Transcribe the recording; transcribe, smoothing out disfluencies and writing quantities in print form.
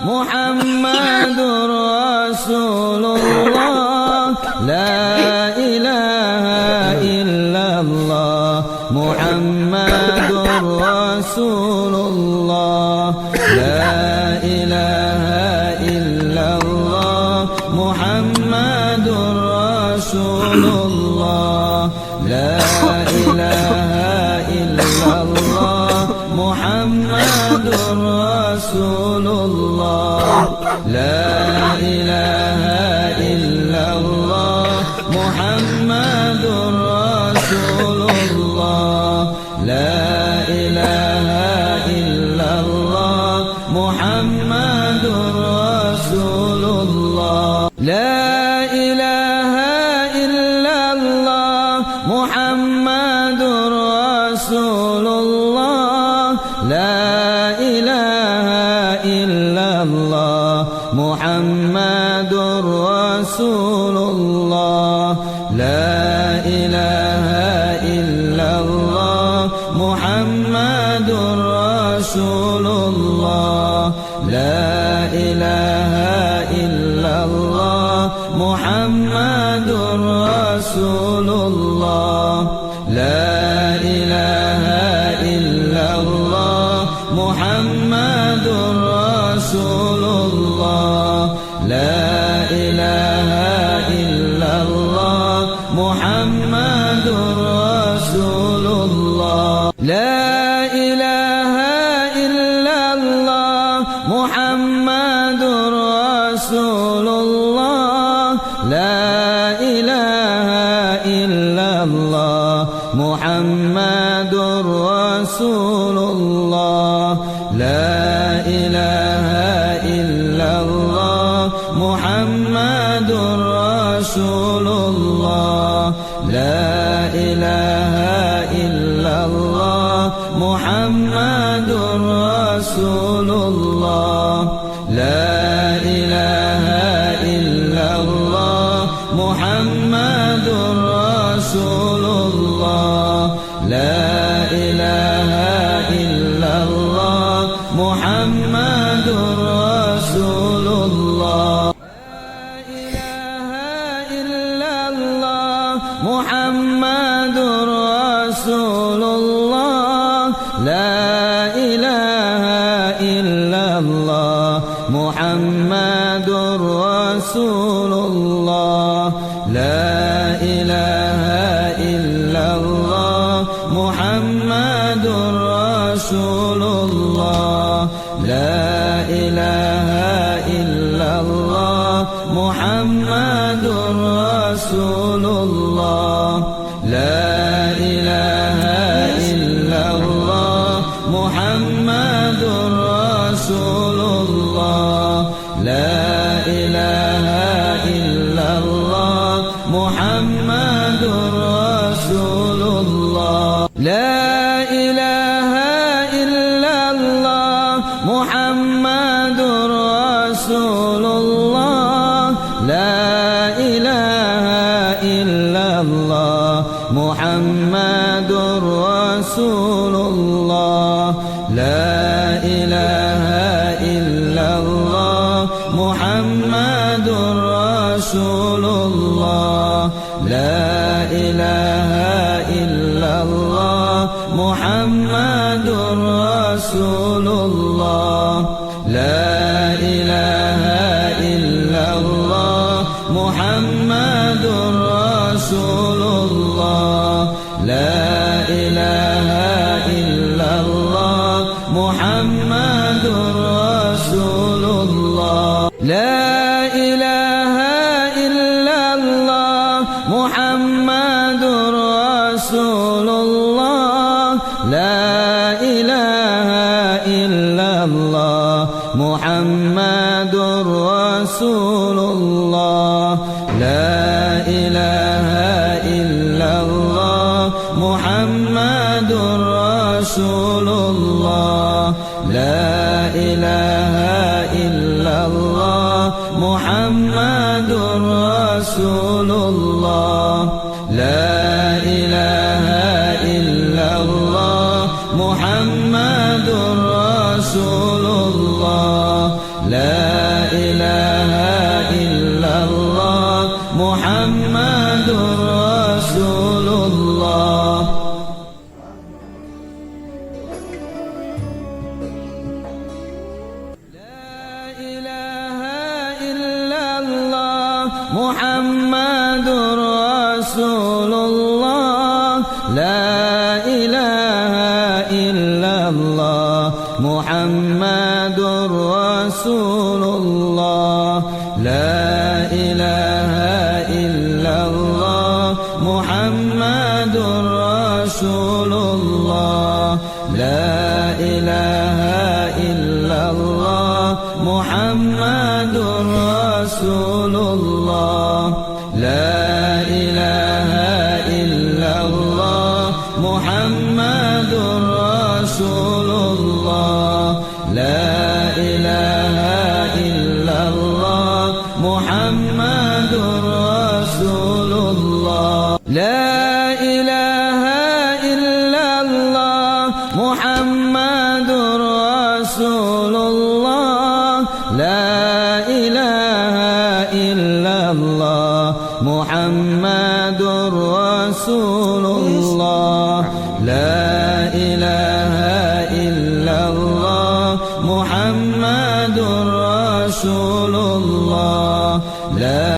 محمد رسول الله لا إله إلا الله محمد رسول الله لا إله إلا الله محمد رسول الله لا إله إلا الله محمد رسول الله لا إله إلا الله محمد رسول الله لا إله إلا الله محمد رسول الله لا إله إلا الله محمد رسول الله لا إله إلا الله محمد رسول الله لا إله إلا الله محمد رسول الله لا إله إلا الله محمد رسول الله لا إله إلا الله محمد رسول الله لا إله إلا الله محمد رسول الله لا إله إلا الله محمد رسول الله لا إله إلا الله محمد رسول الله لا إله إلا الله محمد رسول الله لا إله إلا الله محمد رسول الله لا إله إلا الله محمد رسول الله لا إله إلا الله محمد رسول الله محمد رسول الله لا إله إلا الله محمد رسول الله لا إله إلا الله محمد رسول الله لا إله إلا الله محمد رسول الله لا إله إلا الله محمد رسول الله لا إله إلا الله محمد رسول الله لا إله إلا الله محمد رسول الله لا إله إلا الله محمد رسول الله لا إله إلا الله محمد رسول الله لا إله إلا الله محمد رسول الله لا إله إلا الله محمد رسول الله لا إله إلا الله محمد رسول الله لا إله إلا الله محمد رسول الله لا إله إلا الله محمد رسول الله لا إله إلا الله محمد رسول الله لا إله إلا الله محمد رسول الله لا إله إلا الله محمد رسول الله لا إله إلا الله محمد رسول الله محمد رسول الله لا إله إلا الله محمد رسول الله لا إله إلا الله محمد رسول الله لا إله إلا الله محمد رسول الله لا إله إلا الله محمد رسول الله لا إله إلا الله محمد رسول الله لا إله إلا الله محمد رسول الله لا إله إلا الله محمد رسول الله لا إله إلا الله محمد رسول الله لا